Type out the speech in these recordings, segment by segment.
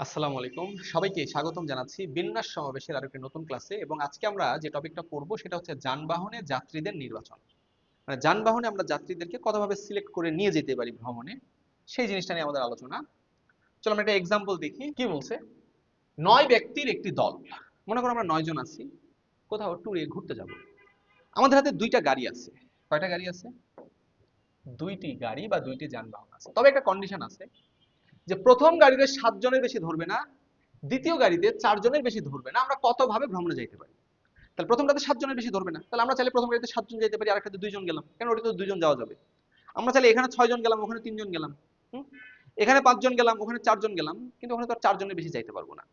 আসসালামু আলাইকুম, সবাইকে স্বাগতম জানাচ্ছি বিন্যাস সমাবেশের আরেকটি নতুন ক্লাসে। এবং আজকে আমরা যে টপিকটা পড়বো সেটা হচ্ছে যানবাহনে যাত্রীদের নির্বাচন। মানে যানবাহনে আমরা যাত্রীদেরকে কতভাবে সিলেক্ট করে নিয়ে যেতে পারি ভ্রমণে, সেই জিনিসটা নিয়ে আমাদের আলোচনা। চলো আমরা একটা এক্সাম্পল দেখি কি বলছে। 9 ব্যক্তির একটি দল, মনে করো আমরা 9 জন আছি, কোথাও ট্যুরে ঘুরতে যাব। আমাদের হাতে দুইটা গাড়ি আছে। কয়টা গাড়ি আছে? দুইটি গাড়ি বা দুইটি যানবাহন আছে। তবে একটা কন্ডিশন আছে যে প্রথম গাড়িতে 7 জনের বেশি ধরবে না, দ্বিতীয় গাড়িতে 4 জনের বেশি ধরবে না। আমরা কতভাবে ভ্রমণে যাইতে পারি? তাহলে প্রথমটাতে 7 জনের বেশি ধরবে না, তাহলে আমরা চাইলে প্রথম গাড়িতে 7 জন যেতে পারি, আরেকটাতে 2 জন গেলাম, কেন ওটাতে 2 জন যাওয়া যাবে। আমরা চাইলে এখানে 6 জন গেলাম, ওখানে 3 জন গেলাম, হুম? এখানে 5 জন গেলাম, ওখানে 4 জন গেলাম, কিন্তু ওখানে তো আর 4 জনের বেশি যাইতে পারবো না।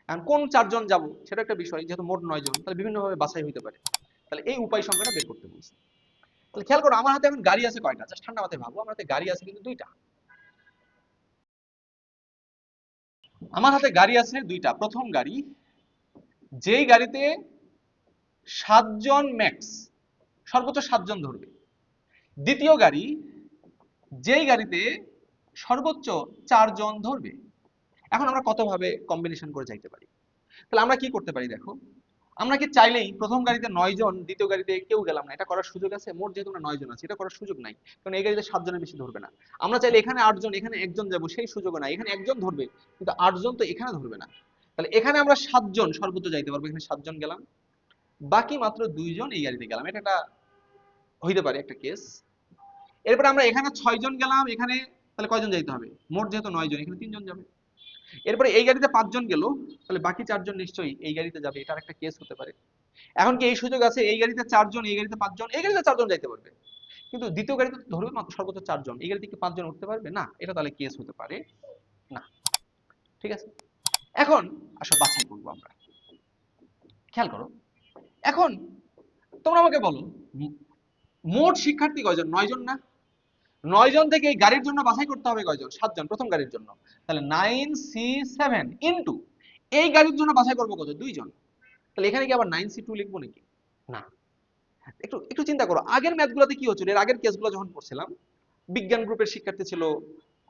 এখন কোন 4 জন যাব সেটা একটা বিষয়, যেহেতু মোট 9 জন, তাহলে বিভিন্নভাবে বাছাই হইতে পারে। তাহলে এই উপায় সংখ্যাটা বের করতে বলছি। তাহলে খেয়াল করো, আমার হাতে এখন গাড়ি আছে কয়টা, জাস্ট ঠান্ডা মাথায় ভাবো। আমার হাতে গাড়ি আছে কিন্তু দুইটা। আমার হাতে গাড়ি আছে দুইটা। প্রথম গাড়ি, যেই গাড়িতে 7 জন ম্যাক্স, সর্বোচ্চ 7 জন ধরবে। দ্বিতীয় গাড়ি, যেই গাড়িতে সর্বোচ্চ 4 জন ধরবে। এখন আমরা কতভাবে কম্বিনেশন করে যাইতে পারি? তাহলে আমরা কি করতে পারি দেখো। আমরা কি চাইলেই প্রথম গাড়িতে 9 জন, দ্বিতীয় গাড়িতে কেউ গেলাম না, এটা করার সুযোগ আছে? মোট যেহেতু আমরা 9 জন আছি, এটা করার সুযোগ নাই, কারণ এই গাড়িতে 7 জনের বেশি ধরবে না। আমরা চাইলে এখানে 8 জন, এখানে একজন যাবো, সেই সুযোগও নাই। এখানে একজন ধরবে, কিন্তু 8 জন তো এখানে ধরবে না। তাহলে এখানে আমরা 7 জন সর্বোচ্চ যাইতে পারবো, এখানে 7 জন গেলাম, বাকি মাত্র 2 জন এই গাড়িতে গেলাম। এটা একটা হইতে পারে একটা কেস। এরপরে আমরা এখানে 6 জন গেলাম, এখানে তাহলে কয়জন যাইতে হবে? মোট যেহেতু 9 জন, এখানে 3 জন যাবে। এরপরে এই গাড়িতে 5 জন গেল, তাহলে বাকি 4 জন নিশ্চয়ই এই গাড়িতে যাবে, এটা একটা কেস হতে পারে। এখন কি এই সুযোগ আছে এই গাড়িতে 4 জন, এই গাড়িতে 5 জন, এই গাড়িতে 4 জন যাইতে পারবে, কিন্তু দ্বিতীয় গাড়িতে ধরবে মাত্র সর্বোচ্চ 4 জন, এই গাড়িতে কি 5 জন উঠতে পারবে না? এটা তাহলে কেস হতে পারে না। ঠিক আছে, এখন আসো বাছাই করবো আমরা। খেয়াল করো, এখন তোমরা আমাকে বলো, মোট শিক্ষার্থী কয়জন? 9 জন না? 9 জন থেকে এই গাড়ির জন্য বাছাই করতে হবে কয়জন? 7 জন, প্রথম গাড়ির জন্য। তাহলে 9C7 ইন্টু এই গাড়ির জন্য বাছাই করবো কত? 2 জন। তাহলে এখানে কি আবার 9C2 লিখবো নাকি? না। একটু একটু চিন্তা করো, আগের ম্যাথগুলোতে কি হচ্ছিল, এর আগের কেসগুলো যখন পড়ছিলাম, বিজ্ঞান গ্রুপের শিক্ষার্থী ছিল,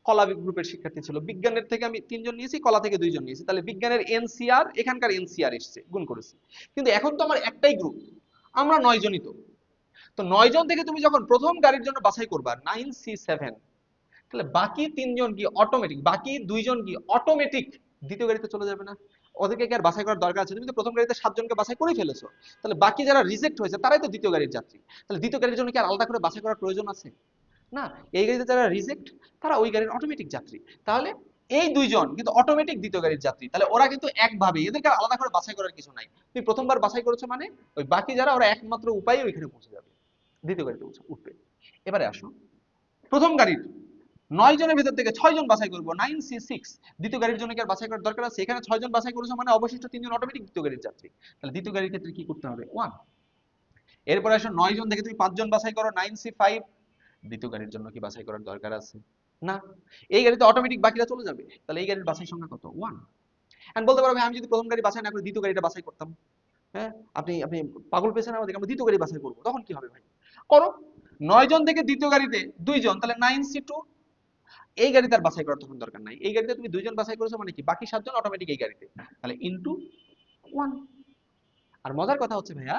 কলা গ্রুপের শিক্ষার্থী ছিল। বিজ্ঞানের থেকে আমি 3 জন নিয়েছি, কলা থেকে 2 জন নিয়েছি, তাহলে বিজ্ঞানের এনসিআর এখানকার এনসিআর এসছে, গুণ করেছি। কিন্তু এখন তো আমার একটাই গ্রুপ, আমরা 9 জনই। তো তো 9 জন থেকে তুমি যখন প্রথম গাড়ির জন্য বাছাই করবা 9C7, তাহলে বাকি 3 জন কি অটোমেটিক, বাকি 2 জন কি অটোমেটিক দ্বিতীয় গাড়িতে চলে যাবে না? ওদেরকে কি আর বাছাই করার দরকার আছে? তুমি তো প্রথম গাড়িতে 7 জনকে বাছাই করেই ফেলেছো, তাহলে বাকি যারা রিজেক্ট হয়েছে তারাই তো দ্বিতীয় গাড়ির যাত্রী। তাহলে দ্বিতীয় গাড়ির জন্য কি আর আলাদা করে বাছাই করার প্রয়োজন আছে? না। এই গাড়িতে যারা রিজেক্ট, তারা ওই গাড়ির অটোমেটিক যাত্রী। তাহলে এই 2 জন কিন্তু অটোমেটিক দ্বিতীয় গাড়ির যাত্রী, তাহলে ওরা কিন্তু একভাবে, এদেরকে আর আলাদা করে বাছাই করার কিছু নাই। তুমি প্রথমবার বাছাই করেছো মানে ওই বাকি যারা, ওরা একমাত্র উপায়ে ওইখানে পৌঁছে যাবে, দ্বিতীয় গাড়িতে উঠবে। এবারে আসো, প্রথম গাড়ির 9 জনের ভেতর থেকে 6 জন বাছাই করবো, 9C6। দ্বিতীয় গাড়ির জন্য কি আর বাছাই করার দরকার আছে? এখানে 6 জন বাছাই করেছো মানে অবশিষ্ট 3 জন অটোমেটিক দ্বিতীয় গাড়ির যাত্রী। তাহলে দ্বিতীয় গাড়ির ক্ষেত্রে কি করতে হবে? 1। এরপরে আসো, 9 জন থেকে তুমি 5 জন বাছাই করো, 9C5। দ্বিতীয় গাড়ির জন্য কি বাছাই করার দরকার আছে? না। এই গাড়িতে অটোমেটিক বাকিরা চলে যাবে, তাহলে এই গাড়ির বাছাই সংখ্যা কত? 1। এখন বলতে পারো, ভাই আমি যদি প্রথম গাড়ি বাছাই না করে দ্বিতীয় গাড়িটা বাছাই করতাম, হ্যাঁ, আপনি আপনি পাগল পেয়েছেন আমাদেরকে, আমরা দ্বিতীয় গাড়ি বাছাই করবো, তখন কি হবে ভাই? করো। 9 জন থেকে দ্বিতীয় গাড়িতে 2 জন, তাহলে 9C2। এই গাড়িতে আর বাছাই করার তখন দরকার নাই, এই গাড়িতে তুমি 2 জন বাছাই করেছো মানে কি বাকি 7 জন অটোমেটিক এই গাড়িতে, তাহলে ইনটু 1। আর মজার কথা হচ্ছে ভাইয়া,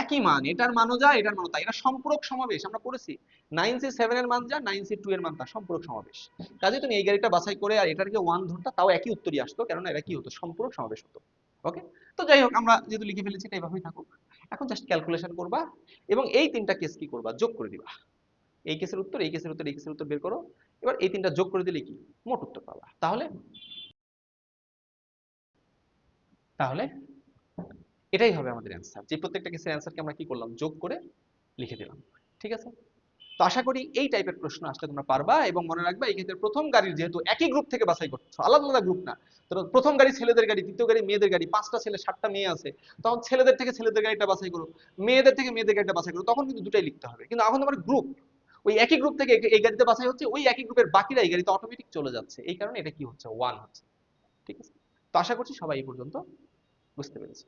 একই মান, এটার মানও যা এটার মানও তাই, এটা সম্পূরক সমাবেশ, আমরা পড়েছি। 9C7 এর মান যা 9C2 এর মান তা, সম্পূরক সমাবেশ। কাজে তুমি এই গাড়িটা বাছাই করে আর এটাকে 1 ধরতা, তাও একই উত্তরই আসতো, কারণ এটা কি হতো? সম্পূরক সমাবেশ হতো। ওকে। তো যাই হোক, আমরা যেহেতু লিখে ফেলেছি এটা এভাবেই থাকুক। এখন জাস্ট ক্যালকুলেশন করবা এবং এই তিনটা কেস কি করবা? যোগ করে দিবা। এই কেসের উত্তর, এই কেসের উত্তর, এই কেসের উত্তর বের করো। এবার এই তিনটা যোগ করে দিলে কি মোট উত্তর পাবা। তাহলে তাহলে এটাই হবে আমাদের অ্যান্সার, যে প্রত্যেকটা কেসের অ্যান্সারকে আমরা কি করলাম? যোগ করে লিখে দিলাম। ঠিক আছে। তো আশা করি এই টাইপের প্রশ্ন আসলে তোমরা পারবা। এবং মনে রাখবা, এই ক্ষেত্রে প্রথম গাড়ির যেহেতু একই গ্রুপ থেকে বাছাই করছো, আলাদা আলাদা গ্রুপ না। তো প্রথম গাড়ি ছেলেদের গাড়ি, দ্বিতীয় গাড়ি মেয়েদের গাড়ি, 5টা ছেলে 7টা মেয়ে আছে, তখন ছেলেদের থেকে ছেলেদের গাড়িটা বাছাই করো, মেয়েদের থেকে মেয়েদের গাড়িটা বাছাই করো, তখন কিন্তু দুটাই লিখতে হবে। কিন্তু এখন তোমার গ্রুপ, ওই একই গ্রুপ থেকে এই গাড়িতে বাছাই হচ্ছে, ওই একই গ্রুপের বাকিরা এই গাড়িতে অটোমেটিক চলে যাচ্ছে, এই কারণে এটা কি হচ্ছে? 1 হচ্ছে। ঠিক আছে। তো আশা করছি সবাই এই পর্যন্ত বুঝতে পেরেছে।